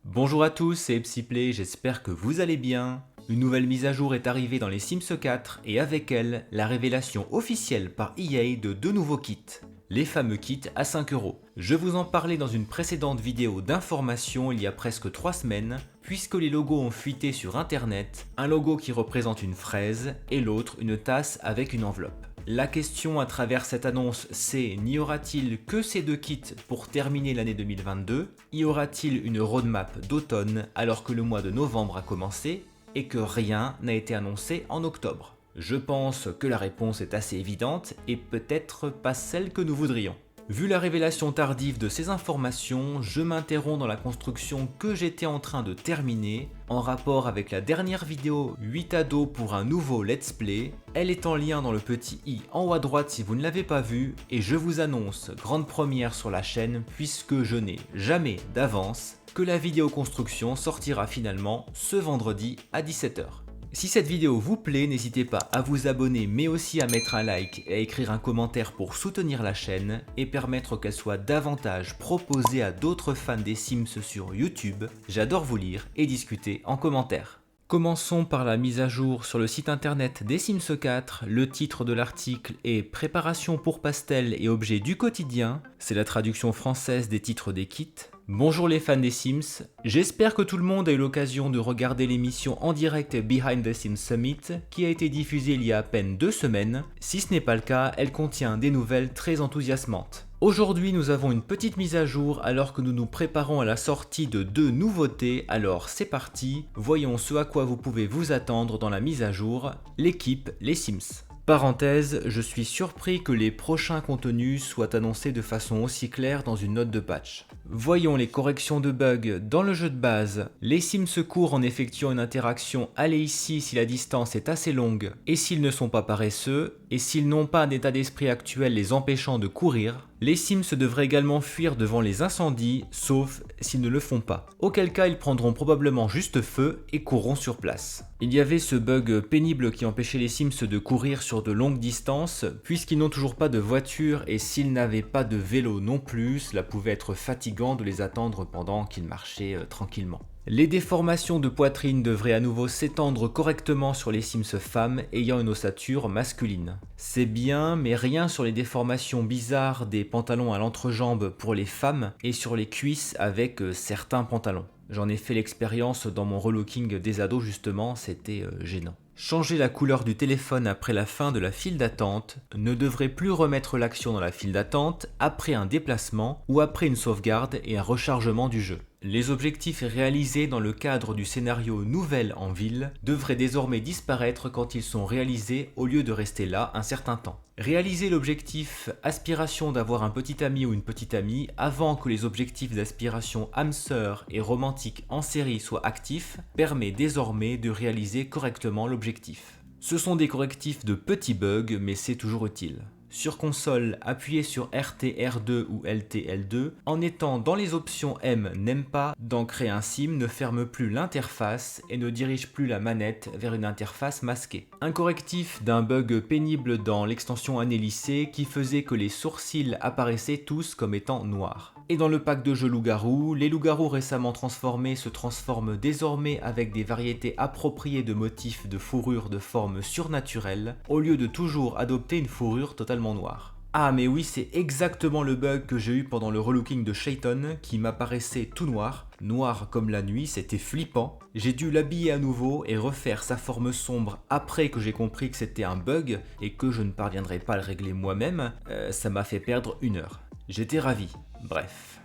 Bonjour à tous, c'est Epsiplay, j'espère que vous allez bien. Une nouvelle mise à jour est arrivée dans les Sims 4 et avec elle, la révélation officielle par EA de deux nouveaux kits. Les fameux kits à 5€. Je vous en parlais dans une précédente vidéo d'information il y a presque 3 semaines, puisque les logos ont fuité sur internet, un logo qui représente une fraise et l'autre une tasse avec une enveloppe. La question à travers cette annonce c'est, n'y aura-t-il que ces deux kits pour terminer l'année 2022 ? Y aura-t-il une roadmap d'automne alors que le mois de novembre a commencé et que rien n'a été annoncé en octobre ? Je pense que la réponse est assez évidente et peut-être pas celle que nous voudrions. Vu la révélation tardive de ces informations, je m'interromps dans la construction que j'étais en train de terminer en rapport avec la dernière vidéo 8 ados pour un nouveau let's play. Elle est en lien dans le petit i en haut à droite si vous ne l'avez pas vu et je vous annonce, grande première sur la chaîne puisque je n'ai jamais d'avance, que la vidéo construction sortira finalement ce vendredi à 17h. Si cette vidéo vous plaît, n'hésitez pas à vous abonner mais aussi à mettre un like et à écrire un commentaire pour soutenir la chaîne et permettre qu'elle soit davantage proposée à d'autres fans des Sims sur YouTube. J'adore vous lire et discuter en commentaire. Commençons par la mise à jour sur le site internet des Sims 4. Le titre de l'article est Préparation pour pastel et objets du quotidien. C'est la traduction française des titres des kits. Bonjour les fans des Sims, j'espère que tout le monde a eu l'occasion de regarder l'émission en direct Behind the Sims Summit qui a été diffusée il y a à peine 2 semaines. Si ce n'est pas le cas, elle contient des nouvelles très enthousiasmantes. Aujourd'hui nous avons une petite mise à jour alors que nous nous préparons à la sortie de 2 nouveautés, alors c'est parti, voyons ce à quoi vous pouvez vous attendre dans la mise à jour, l'équipe Les Sims. Parenthèse, je suis surpris que les prochains contenus soient annoncés de façon aussi claire dans une note de patch. Voyons les corrections de bugs dans le jeu de base. Les Sims courent en effectuant une interaction aller ici si la distance est assez longue et s'ils ne sont pas paresseux, et s'ils n'ont pas un état d'esprit actuel les empêchant de courir. Les Sims devraient également fuir devant les incendies, sauf s'ils ne le font pas. Auquel cas ils prendront probablement juste feu et courront sur place. Il y avait ce bug pénible qui empêchait les Sims de courir sur de longues distances, puisqu'ils n'ont toujours pas de voiture et s'ils n'avaient pas de vélo non plus, cela pouvait être fatigant de les attendre pendant qu'ils marchaient tranquillement. Les déformations de poitrine devraient à nouveau s'étendre correctement sur les Sims femmes ayant une ossature masculine. C'est bien, mais rien sur les déformations bizarres des pantalons à l'entrejambe pour les femmes et sur les cuisses avec certains pantalons. J'en ai fait l'expérience dans mon relooking des ados justement, c'était gênant. Changer la couleur du téléphone après la fin de la file d'attente ne devrait plus remettre l'action dans la file d'attente après un déplacement ou après une sauvegarde et un rechargement du jeu. Les objectifs réalisés dans le cadre du scénario Nouvelle en ville devraient désormais disparaître quand ils sont réalisés au lieu de rester là un certain temps. Réaliser l'objectif aspiration d'avoir un petit ami ou une petite amie avant que les objectifs d'aspiration âme sœur et romantique en série soient actifs permet désormais de réaliser correctement l'objectif. Ce sont des correctifs de petits bugs mais c'est toujours utile. Sur console, appuyez sur RT R2 ou LT L2. En étant dans les options M n'aime pas, d'ancrer un sim ne ferme plus l'interface et ne dirige plus la manette vers une interface masquée. Un correctif d'un bug pénible dans l'extension année lycée qui faisait que les sourcils apparaissaient tous comme étant noirs. Et dans le pack de jeux loup-garou, les loups-garous récemment transformés se transforment désormais avec des variétés appropriées de motifs de fourrure de forme surnaturelle, au lieu de toujours adopter une fourrure totalement noire. Ah mais oui, c'est exactement le bug que j'ai eu pendant le relooking de Shayton qui m'apparaissait tout noir. Noir comme la nuit, c'était flippant. J'ai dû l'habiller à nouveau et refaire sa forme sombre après que j'ai compris que c'était un bug et que je ne parviendrais pas à le régler moi-même. Ça m'a fait perdre 1 heure. J'étais ravi. Bref.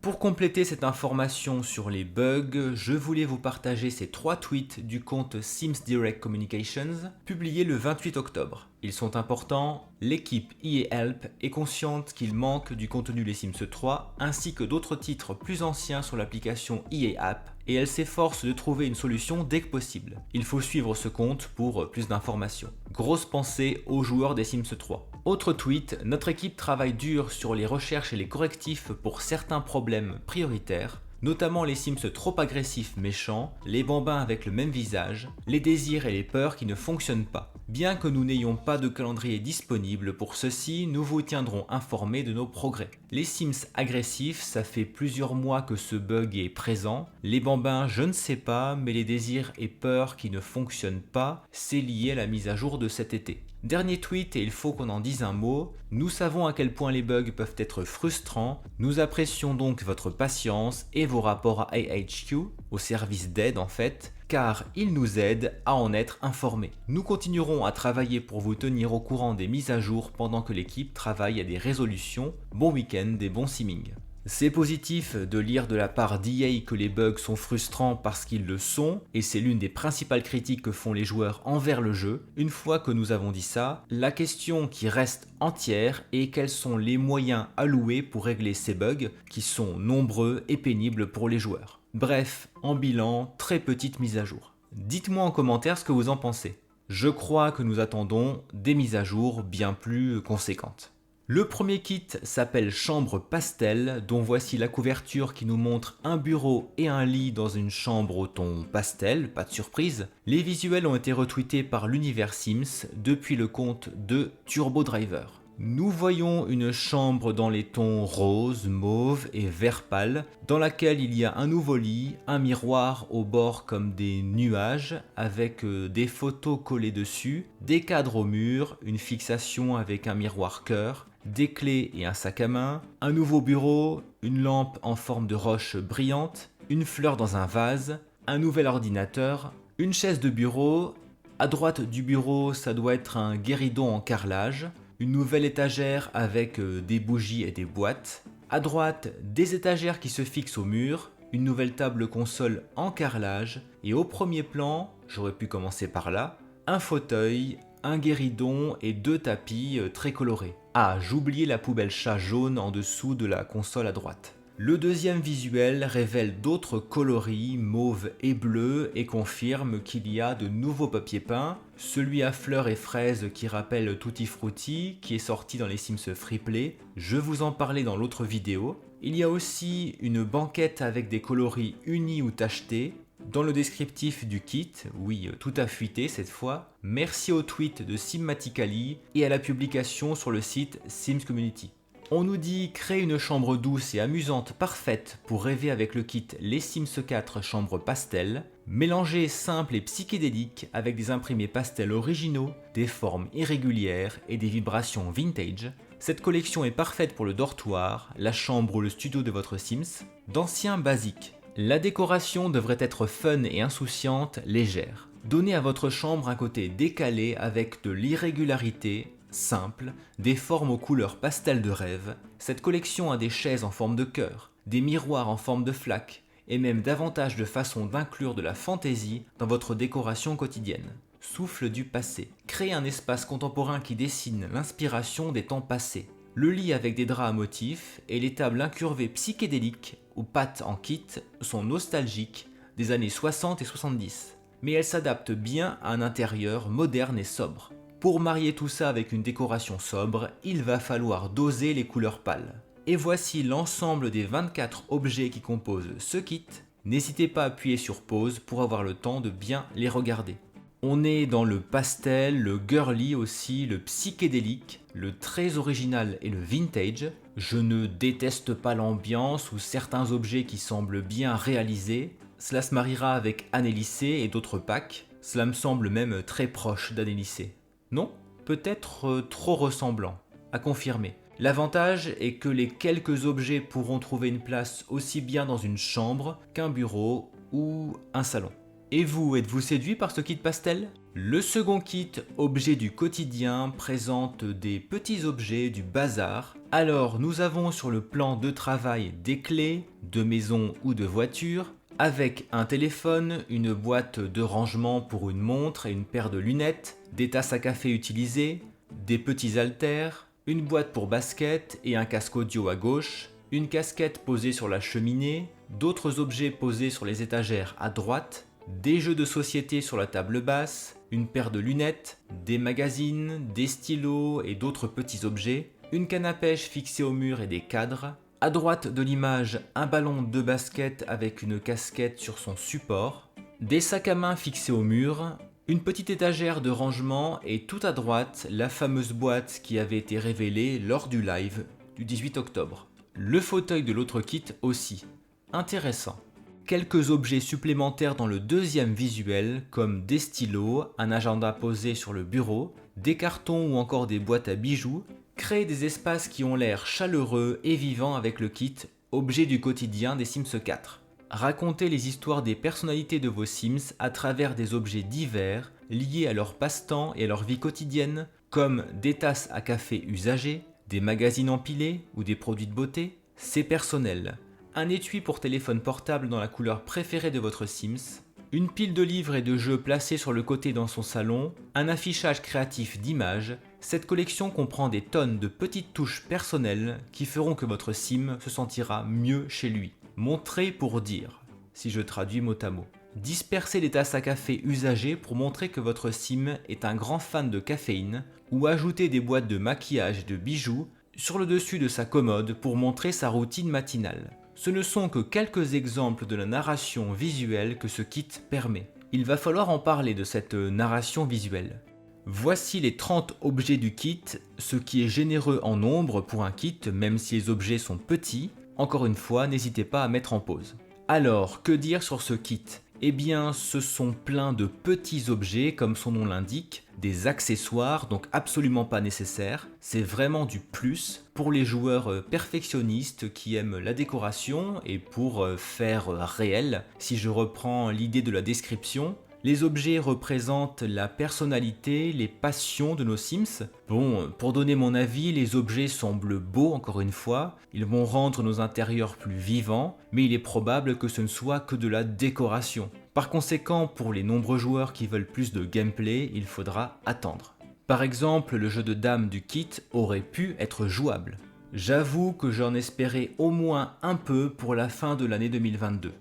Pour compléter cette information sur les bugs, je voulais vous partager ces 3 tweets du compte Sims Direct Communications, publiés le 28 octobre. Ils sont importants, l'équipe EA Help est consciente qu'il manque du contenu Les Sims 3, ainsi que d'autres titres plus anciens sur l'application EA App, et elle s'efforce de trouver une solution dès que possible. Il faut suivre ce compte pour plus d'informations. Grosse pensée aux joueurs des Sims 3. Autre tweet, notre équipe travaille dur sur les recherches et les correctifs pour certains problèmes prioritaires, notamment les Sims trop agressifs méchants, les bambins avec le même visage, les désirs et les peurs qui ne fonctionnent pas. Bien que nous n'ayons pas de calendrier disponible pour ceci, nous vous tiendrons informés de nos progrès. Les Sims agressifs, ça fait plusieurs mois que ce bug est présent. Les bambins, je ne sais pas, mais les désirs et peurs qui ne fonctionnent pas, c'est lié à la mise à jour de cet été. Dernier tweet, et il faut qu'on en dise un mot, nous savons à quel point les bugs peuvent être frustrants, nous apprécions donc votre patience et vos rapports à AHQ, au service d'aide en fait, car ils nous aident à en être informés. Nous continuerons à travailler pour vous tenir au courant des mises à jour pendant que l'équipe travaille à des résolutions. Bon week-end et bon simming. C'est positif de lire de la part d'EA que les bugs sont frustrants parce qu'ils le sont, et c'est l'une des principales critiques que font les joueurs envers le jeu. Une fois que nous avons dit ça, la question qui reste entière est quels sont les moyens alloués pour régler ces bugs qui sont nombreux et pénibles pour les joueurs. Bref, en bilan, très petite mise à jour. Dites-moi en commentaire ce que vous en pensez. Je crois que nous attendons des mises à jour bien plus conséquentes. Le premier kit s'appelle Chambre Pastel, dont voici la couverture qui nous montre un bureau et un lit dans une chambre au ton pastel, pas de surprise. Les visuels ont été retweetés par l'univers Sims depuis le compte de Turbo Driver. Nous voyons une chambre dans les tons rose, mauve et vert pâle, dans laquelle il y a un nouveau lit, un miroir au bord comme des nuages, avec des photos collées dessus, des cadres au mur, une fixation avec un miroir cœur, des clés et un sac à main, un nouveau bureau, une lampe en forme de roche brillante, une fleur dans un vase, un nouvel ordinateur, une chaise de bureau. À droite du bureau, ça doit être un guéridon en carrelage, une nouvelle étagère avec des bougies et des boîtes. À droite, des étagères qui se fixent au mur, une nouvelle table console en carrelage, et au premier plan, j'aurais pu commencer par là, un fauteuil, un guéridon et 2 tapis très colorés. Ah, j'oubliais la poubelle chat jaune en dessous de la console à droite. Le deuxième visuel révèle d'autres coloris mauve et bleu et confirme qu'il y a de nouveaux papiers peints, celui à fleurs et fraises qui rappelle Tutti Frutti qui est sorti dans les Sims Freeplay, je vous en parlais dans l'autre vidéo. Il y a aussi une banquette avec des coloris unis ou tachetés. Dans le descriptif du kit, oui, tout a fuité cette fois, merci au tweet de Simmatically et à la publication sur le site Sims Community. On nous dit créer une chambre douce et amusante parfaite pour rêver avec le kit Les Sims 4 Chambre Pastel, mélanger simple et psychédélique avec des imprimés pastels originaux, des formes irrégulières et des vibrations vintage. Cette collection est parfaite pour le dortoir, la chambre ou le studio de votre Sims, d'anciens basiques. La décoration devrait être fun et insouciante, légère. Donnez à votre chambre un côté décalé avec de l'irrégularité, simple, des formes aux couleurs pastel de rêve. Cette collection a des chaises en forme de cœur, des miroirs en forme de flaque, et même davantage de façons d'inclure de la fantaisie dans votre décoration quotidienne. Souffle du passé. Créez un espace contemporain qui dessine l'inspiration des temps passés. Le lit avec des draps à motifs et les tables incurvées psychédéliques ou pattes en kit sont nostalgiques des années 60 et 70. Mais elles s'adaptent bien à un intérieur moderne et sobre. Pour marier tout ça avec une décoration sobre, il va falloir doser les couleurs pâles. Et voici l'ensemble des 24 objets qui composent ce kit. N'hésitez pas à appuyer sur pause pour avoir le temps de bien les regarder. On est dans le pastel, le girly aussi, le psychédélique, le très original et le vintage. Je ne déteste pas l'ambiance ou certains objets qui semblent bien réalisés. Cela se mariera avec Annelissé et d'autres packs. Cela me semble même très proche d'Annelissé. Non, peut-être trop ressemblant, à confirmer. L'avantage est que les quelques objets pourront trouver une place aussi bien dans une chambre qu'un bureau ou un salon. Et vous, êtes-vous séduit par ce kit pastel ? Le second kit, objet du quotidien, présente des petits objets du bazar. Alors, nous avons sur le plan de travail des clés, de maison ou de voiture, avec un téléphone, une boîte de rangement pour une montre et une paire de lunettes, des tasses à café utilisées, des petits haltères, une boîte pour basket et un casque audio à gauche, une casquette posée sur la cheminée, d'autres objets posés sur les étagères à droite, des jeux de société sur la table basse, une paire de lunettes, des magazines, des stylos et d'autres petits objets, une canne à pêche fixée au mur et des cadres. À droite de l'image, un ballon de basket avec une casquette sur son support, des sacs à main fixés au mur, Une petite étagère de rangement et tout à droite, la fameuse boîte qui avait été révélée lors du live du 18 octobre. Le fauteuil de l'autre kit aussi. Intéressant. Quelques objets supplémentaires dans le deuxième visuel, comme des stylos, un agenda posé sur le bureau, des cartons ou encore des boîtes à bijoux, créent des espaces qui ont l'air chaleureux et vivants avec le kit objet du quotidien des Sims 4. Racontez les histoires des personnalités de vos Sims à travers des objets divers liés à leur passe-temps et à leur vie quotidienne, comme des tasses à café usagées, des magazines empilés ou des produits de beauté. C'est personnel. Un étui pour téléphone portable dans la couleur préférée de votre Sims, une pile de livres et de jeux placés sur le côté dans son salon, un affichage créatif d'images. Cette collection comprend des tonnes de petites touches personnelles qui feront que votre Sim se sentira mieux chez lui. Montrer pour dire, si je traduis mot à mot. Disperser des tasses à café usagées pour montrer que votre Sim est un grand fan de caféine, ou ajouter des boîtes de maquillage et de bijoux sur le dessus de sa commode pour montrer sa routine matinale. Ce ne sont que quelques exemples de la narration visuelle que ce kit permet. Il va falloir en parler de cette narration visuelle. Voici les 30 objets du kit, ce qui est généreux en nombre pour un kit même si les objets sont petits. Encore une fois, n'hésitez pas à mettre en pause. Alors, que dire sur ce kit ? Eh bien, ce sont plein de petits objets, comme son nom l'indique, des accessoires, donc absolument pas nécessaires. C'est vraiment du plus pour les joueurs perfectionnistes qui aiment la décoration et pour faire réel. Si je reprends l'idée de la description, les objets représentent la personnalité, les passions de nos Sims. Bon, pour donner mon avis, les objets semblent beaux encore une fois, ils vont rendre nos intérieurs plus vivants, mais il est probable que ce ne soit que de la décoration. Par conséquent, pour les nombreux joueurs qui veulent plus de gameplay, il faudra attendre. Par exemple, le jeu de dames du kit aurait pu être jouable. J'avoue que j'en espérais au moins un peu pour la fin de l'année 2022.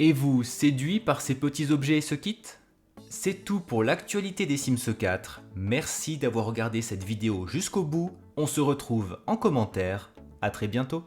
Et vous, séduit par ces petits objets et ce kit ? C'est tout pour l'actualité des Sims 4. Merci d'avoir regardé cette vidéo jusqu'au bout. On se retrouve en commentaire. À très bientôt.